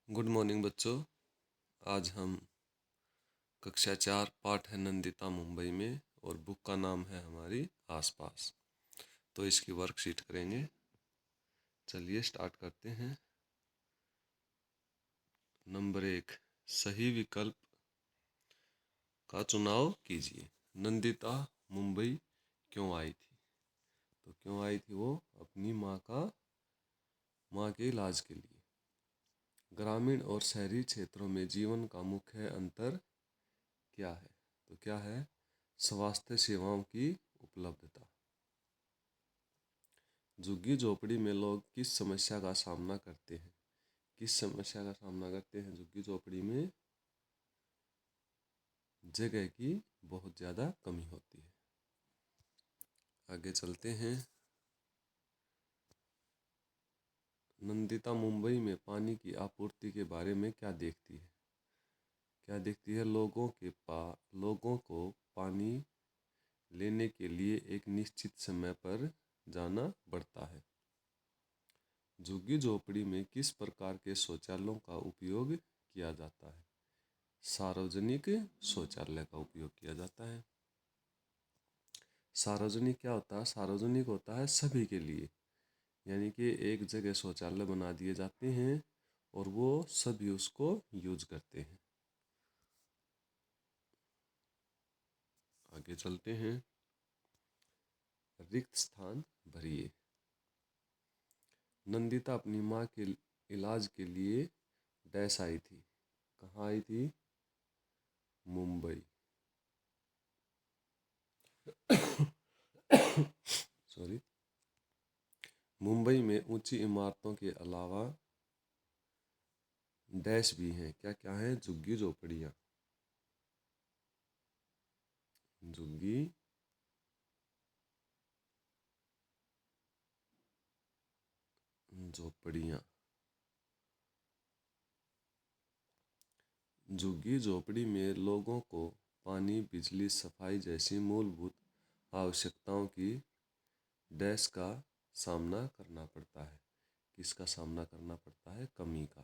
Good morning बच्चों। आज हम कक्षा 4 पाठ है नंदिता मुंबई में और बुक का नाम है हमारी आसपास। तो इसकी वर्कशीट करेंगे। चलिए स्टार्ट करते हैं। नंबर 1, सही विकल्प का चुनाव कीजिए। नंदिता मुंबई क्यों आई थी? तो क्यों आई थी वो? अपनी माँ के इलाज के लिए। ग्रामीण और शहरी क्षेत्रों में जीवन का मुख्य अंतर क्या है? तो क्या है? स्वास्थ्य सेवाओं की उपलब्धता। झुग्गी झोपड़ी में लोग किस समस्या का सामना करते हैं? किस समस्या का सामना करते हैं झुग्गी झोपड़ी में? जगह की बहुत ज़्यादा कमी होती है। आगे चलते हैं। नंदिता मुंबई में पानी की आपूर्ति के बारे में क्या देखती है? क्या देखती है? लोगों को पानी लेने के लिए एक निश्चित समय पर जाना पड़ता है। झुग्गी झोपड़ी में किस प्रकार के शौचालयों का उपयोग किया जाता है? सार्वजनिक शौचालय का उपयोग किया जाता है। सार्वजनिक क्या होता है? सार्वजनिक होता है सभी के लिए, यानी कि एक जगह शौचालय बना दिए जाते हैं और वो सभी उसको यूज करते हैं। आगे चलते हैं। रिक्त स्थान भरिए। नंदिता अपनी माँ के इलाज के लिए डैश आई थी। कहाँ आई थी? मुंबई। सॉरी। मुंबई में ऊंची इमारतों के अलावा डैश भी हैं। क्या क्या है? झुग्गी झोपड़ियाँ। झुग्गी झोपड़ियाँ। झुग्गी झोपड़ी में लोगों को पानी, बिजली, सफाई जैसी मूलभूत आवश्यकताओं की डैश का सामना करना पड़ता है। किसका सामना करना पड़ता है? कमी का।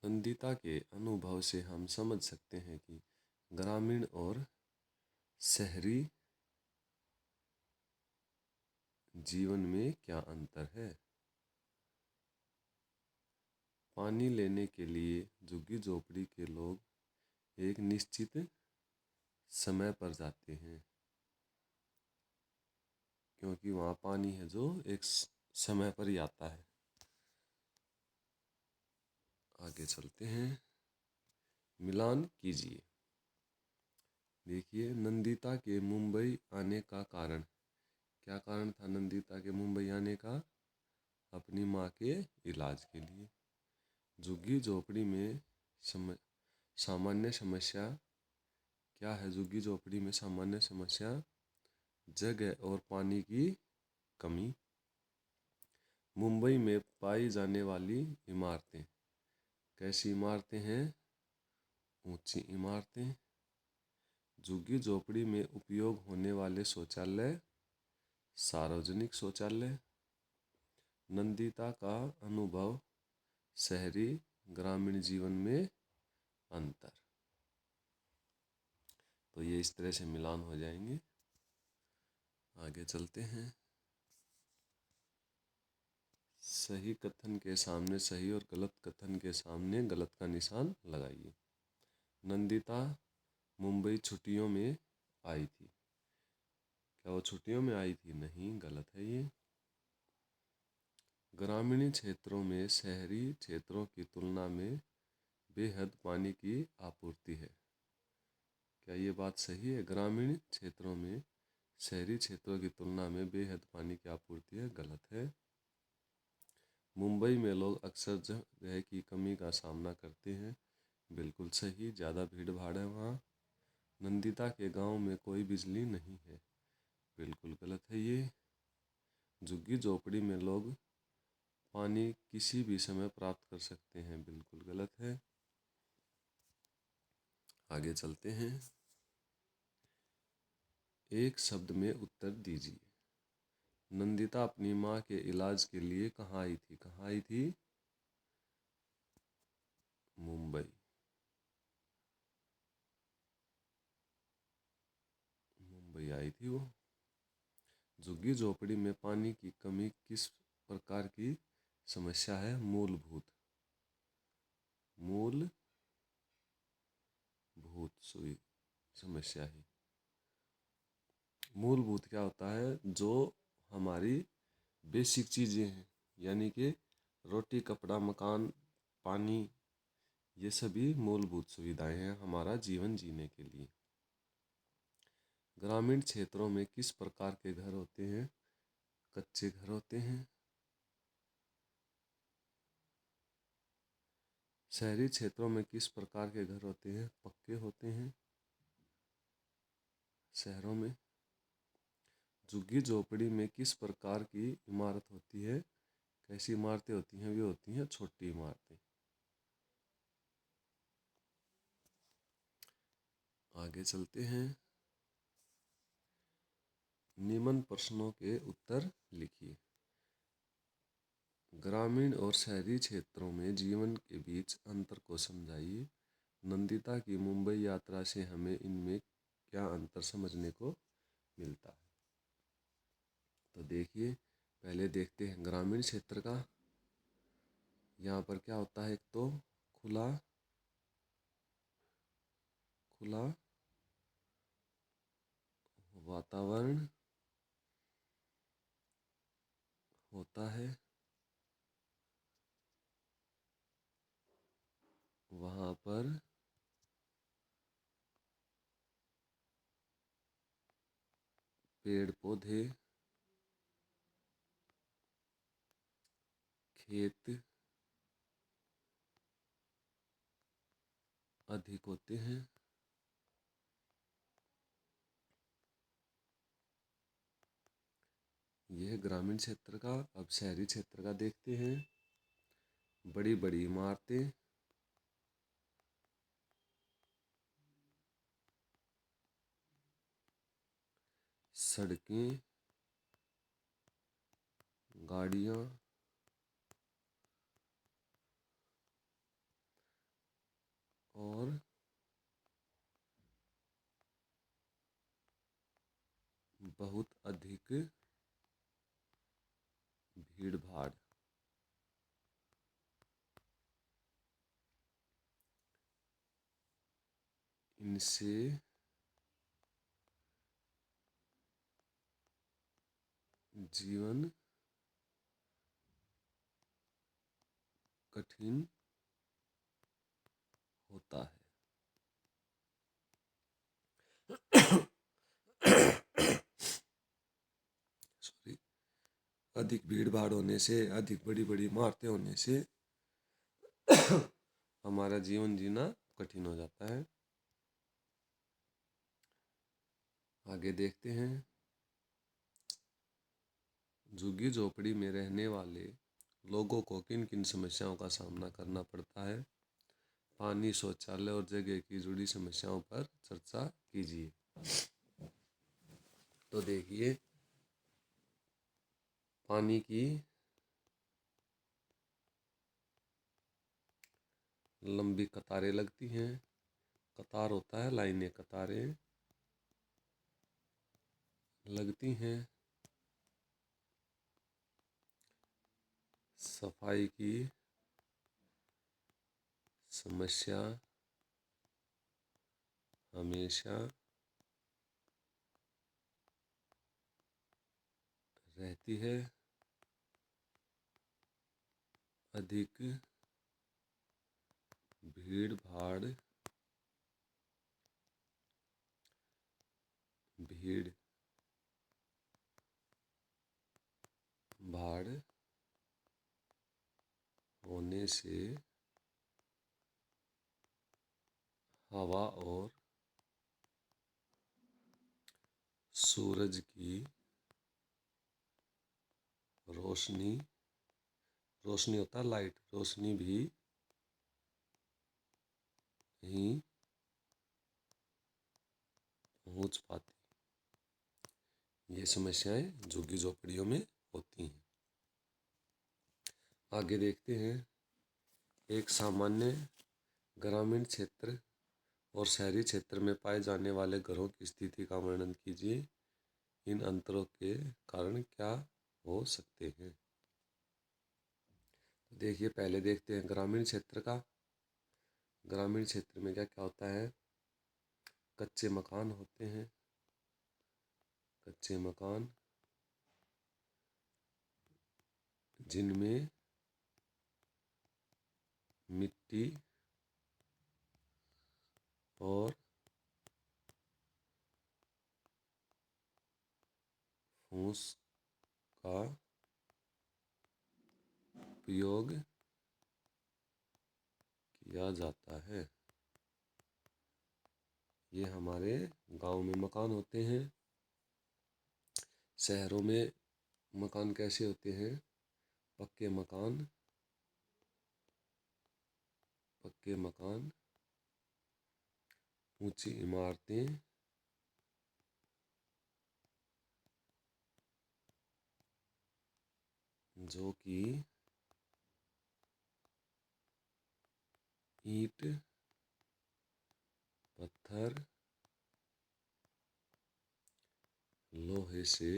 नंदिता के अनुभव से हम समझ सकते हैं कि ग्रामीण और शहरी जीवन में क्या अंतर है। पानी लेने के लिए झुग्गी झोपड़ी के लोग एक निश्चित समय पर जाते हैं, क्योंकि वहाँ पानी है जो एक समय पर ही आता है। आगे चलते हैं। मिलान कीजिए। देखिए, नंदिता के मुंबई आने का कारण। क्या कारण था नंदिता के मुंबई आने का? अपनी माँ के इलाज के लिए। झुग्गी झोपड़ी में सामान्य समस्या क्या है? झुग्गी झोपड़ी में सामान्य समस्या जगह और पानी की कमी। मुंबई में पाई जाने वाली इमारतें कैसी इमारतें हैं? ऊंची इमारतें। झुग्गी झोपड़ी में उपयोग होने वाले शौचालय सार्वजनिक शौचालय। नंदिता का अनुभव शहरी ग्रामीण जीवन में अंतर। तो ये इस तरह से मिलान हो जाएंगे। आगे चलते हैं। सही कथन के सामने सही और गलत कथन के सामने गलत का निशान लगाइए। नंदिता मुंबई छुट्टियों में आई थी। क्या वो छुट्टियों में आई थी? नहीं, गलत है ये। ग्रामीण क्षेत्रों में शहरी क्षेत्रों की तुलना में बेहद पानी की आपूर्ति है। क्या ये बात सही है? ग्रामीण क्षेत्रों में शहरी क्षेत्रों की तुलना में बेहद पानी की आपूर्ति है। गलत है। मुंबई में लोग अक्सर जगह की कमी का सामना करते हैं। बिल्कुल सही, ज़्यादा भीड़ भाड़ है वहाँ। नंदिता के गांव में कोई बिजली नहीं है। बिल्कुल गलत है ये। झुग्गी झोपड़ी में लोग पानी किसी भी समय प्राप्त कर सकते हैं। बिल्कुल गलत है। आगे चलते हैं। एक शब्द में उत्तर दीजिए। नंदिता अपनी माँ के इलाज के लिए कहाँ आई थी? कहाँ आई थी? मुंबई। मुंबई आई थी वो। झुग्गी झोपड़ी में पानी की कमी किस प्रकार की समस्या है? मूलभूत सुई समस्या है। मूलभूत क्या होता है? जो हमारी बेसिक चीज़ें हैं, यानी कि रोटी, कपड़ा, मकान, पानी, ये सभी मूलभूत सुविधाएं हैं हमारा जीवन जीने के लिए। ग्रामीण क्षेत्रों में किस प्रकार के घर होते हैं? कच्चे घर होते हैं। शहरी क्षेत्रों में किस प्रकार के घर होते हैं? पक्के होते हैं शहरों में। झुग्गी झोपड़ी में किस प्रकार की इमारत होती है? कैसी इमारतें होती हैं? वे होती हैं छोटी इमारतें। आगे चलते हैं। निम्न प्रश्नों के उत्तर लिखिए। ग्रामीण और शहरी क्षेत्रों में जीवन के बीच अंतर को समझाइए। नंदिता की मुंबई यात्रा से हमें इनमें क्या अंतर समझने को मिलता है? तो देखिए, पहले देखते हैं ग्रामीण क्षेत्र का। यहाँ पर क्या होता है? एक तो खुला खुला वातावरण होता है। वहाँ पर पेड़ पौधे, खेत अधिक होते हैं। यह ग्रामीण क्षेत्र का। अब शहरी क्षेत्र का देखते हैं। बड़ी बड़ी इमारतें, सड़कें, गाड़ियाँ और बहुत अधिक भीड़ भाड़। इनसे जीवन कठिन होता है। सॉरी। अधिक भीड़ भाड़ होने से, अधिक बड़ी बड़ी इमारतें होने से हमारा जीवन जीना कठिन हो जाता है। आगे देखते हैं। झुग्गी झोपड़ी में रहने वाले लोगों को किन किन समस्याओं का सामना करना पड़ता है? पानी, शौचालय और जगह की जुड़ी समस्याओं पर चर्चा कीजिए। तो देखिए, पानी की लंबी कतारें लगती हैं। कतार होता है, लाइनें, कतारें लगती हैं। सफाई की समस्या हमेशा रहती है। अधिक भीड़ भाड़ होने से हवा और सूरज की रोशनी, रोशनी होता है लाइट, रोशनी भी नहीं पहुंच पाती। ये समस्याएं झुग्गी झोपड़ियों में होती हैं। आगे देखते हैं, एक सामान्य ग्रामीण क्षेत्र और शहरी क्षेत्र में पाए जाने वाले घरों की स्थिति का वर्णन कीजिए। इन अंतरों के कारण क्या हो सकते हैं? देखिए, पहले देखते हैं ग्रामीण क्षेत्र का। ग्रामीण क्षेत्र में क्या क्या होता है? कच्चे मकान होते हैं। कच्चे मकान जिनमें मिट्टी और फूस का उपयोग किया जाता है। ये हमारे गांव में मकान होते हैं। शहरों में मकान कैसे होते हैं? पक्के मकान, पक्के मकान, ऊंची इमारतें, जो कि ईंट, पत्थर, लोहे से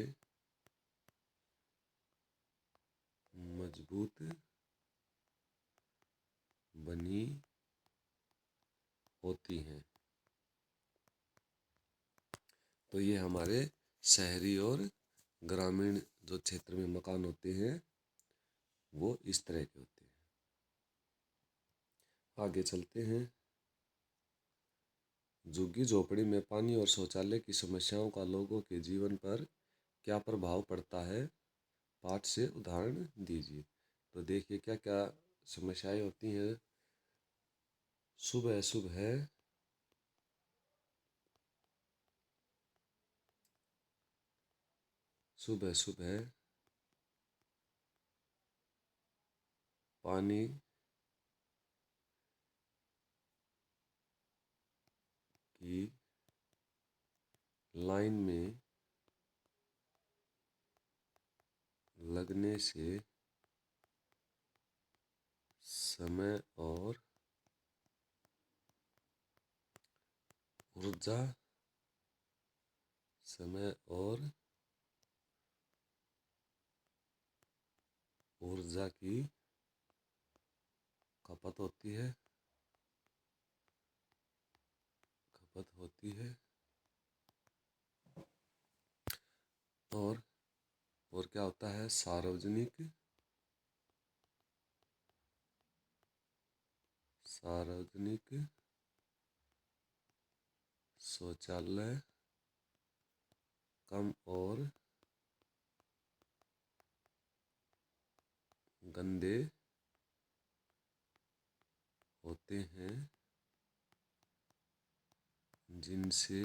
मजबूत बनी होती हैं। तो ये हमारे शहरी और ग्रामीण जो क्षेत्र में मकान होते हैं वो इस तरह के होते हैं। आगे चलते हैं। झुग्गी झोपड़ी में पानी और शौचालय की समस्याओं का लोगों के जीवन पर क्या प्रभाव पड़ता है? पाठ से उदाहरण दीजिए। तो देखिए क्या क्या समस्याएं होती हैं। सुबह सुबह सुबह सुबह पानी की लाइन में लगने से समय और ऊर्जा समय और ऊर्जा की खपत होती है। खपत होती है। और क्या होता है? सार्वजनिक शौचालय कम और गंदे होते हैं, जिनसे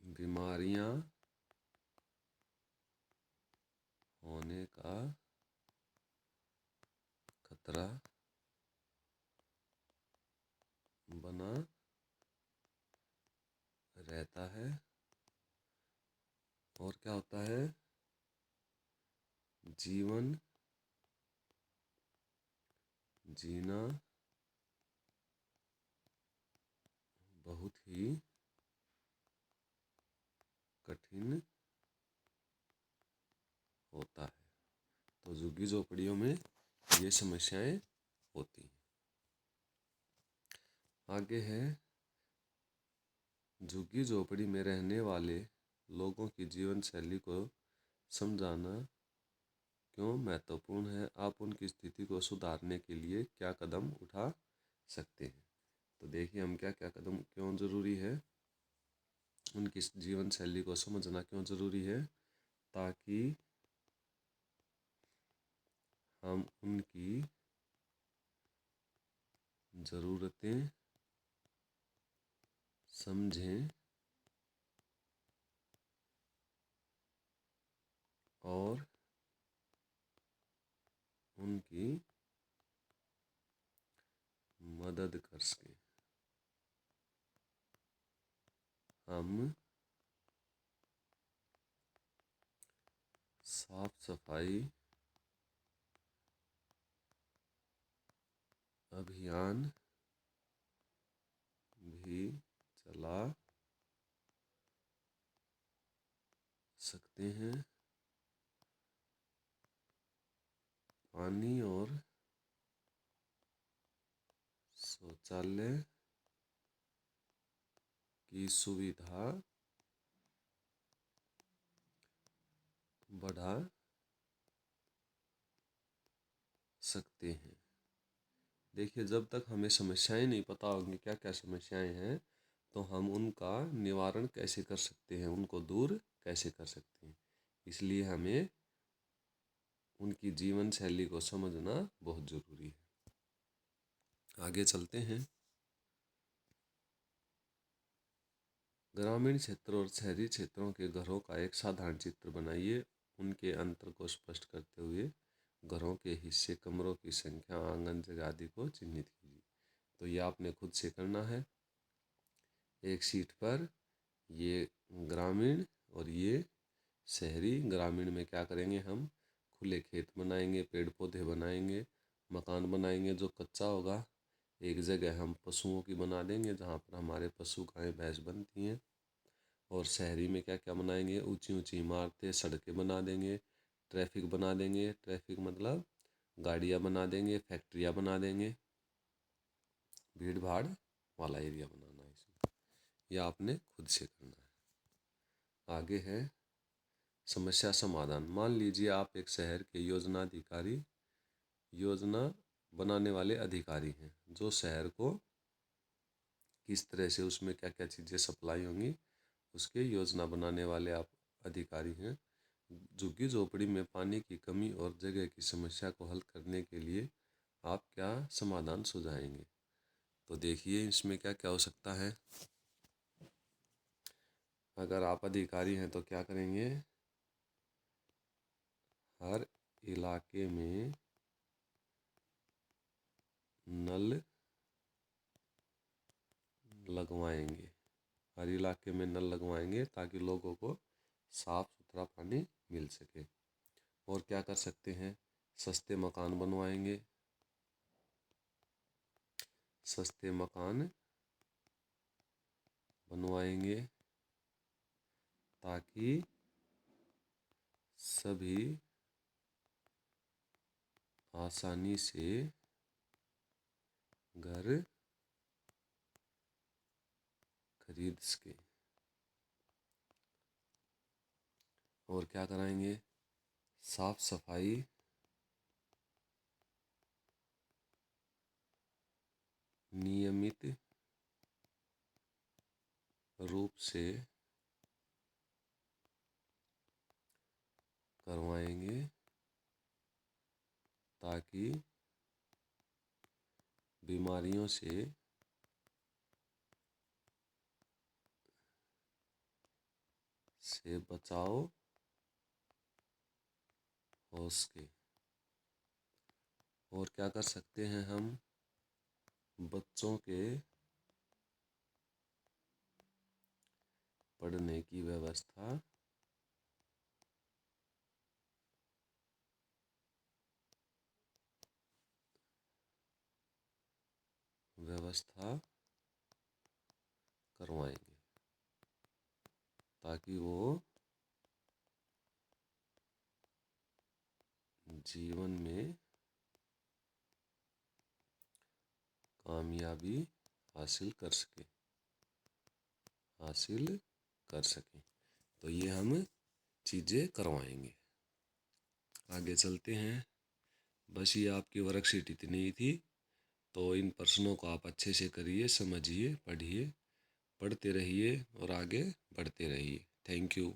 बीमारियां होने का खतरा बना रहता है। और क्या होता है? जीवन जीना बहुत ही कठिन होता है। तो झुग्गी झोपड़ियों में ये समस्याएं होती हैं। आगे है, झुग्गी झोपड़ी में रहने वाले लोगों की जीवन शैली को समझाना क्यों महत्वपूर्ण है? आप उनकी स्थिति को सुधारने के लिए क्या कदम उठा सकते हैं? तो देखिए, हम क्या क्या कदम क्यों जरूरी है, उनकी जीवन शैली को समझना क्यों जरूरी है, ताकि हम उनकी ज़रूरतें समझें और उनकी मदद कर सकें। हम साफ सफाई अभियान भी चला सकते हैं। पानी और शौचालय की सुविधा बढ़ा सकते हैं। देखिए, जब तक हमें समस्याएं नहीं पता होंगी क्या क्या समस्याएं हैं, तो हम उनका निवारण कैसे कर सकते हैं, उनको दूर कैसे कर सकते हैं। इसलिए हमें उनकी जीवन शैली को समझना बहुत ज़रूरी है। आगे चलते हैं। ग्रामीण क्षेत्र और शहरी क्षेत्रों के घरों का एक साधारण चित्र बनाइए। उनके अंतर को स्पष्ट करते हुए घरों के हिस्से, कमरों की संख्या, आंगन, जगह आदि को चिन्हित कीजिए। तो ये आपने खुद से करना है। एक शीट पर ये ग्रामीण और ये शहरी। ग्रामीण में क्या करेंगे, हम खुले खेत बनाएंगे, पेड़ पौधे बनाएंगे, मकान बनाएंगे जो कच्चा होगा। एक जगह हम पशुओं की बना देंगे जहाँ पर हमारे पशु गाय भैंस बनती हैं। और शहरी में क्या क्या बनाएंगे, ऊंची ऊंची इमारतें, सड़कें बना देंगे, ट्रैफिक बना देंगे। ट्रैफिक मतलब गाड़ियाँ बना देंगे, फैक्ट्रियाँ बना देंगे, भीड़ भाड़ वाला एरिया बनाना है इसमें। यह आपने खुद से करना है। आगे है समस्या समाधान। मान लीजिए आप एक शहर के योजना बनाने वाले अधिकारी हैं, जो शहर को किस तरह से, उसमें क्या क्या चीज़ें सप्लाई होंगी, उसके योजना बनाने वाले आप अधिकारी हैं। झुग्गी झोपड़ी में पानी की कमी और जगह की समस्या को हल करने के लिए आप क्या समाधान सुझाएंगे। तो देखिए इसमें क्या क्या हो सकता है। अगर आप अधिकारी हैं तो क्या करेंगे, हर इलाके में नल लगवाएंगे। हर इलाके में नल लगवाएंगे ताकि लोगों को साफ सुथरा पानी मिल सके। और क्या कर सकते हैं, सस्ते मकान बनवाएंगे। सस्ते मकान बनवाएंगे ताकि सभी आसानी से घर खरीद सके। और क्या कराएंगे, साफ सफाई नियमित रूप से करवाएंगे ताकि बीमारियों से बचाव हो सके। और क्या कर सकते हैं हम, बच्चों के पढ़ने की व्यवस्था करवाएंगे ताकि वो जीवन में कामयाबी हासिल कर सके। तो ये हम चीज़ें करवाएंगे। आगे चलते हैं। बस ये आपकी वर्कशीट इतनी ही थी। तो इन प्रश्नों को आप अच्छे से करिए, समझिए, पढ़िए, पढ़ते रहिए और आगे बढ़ते रहिए। Thank you.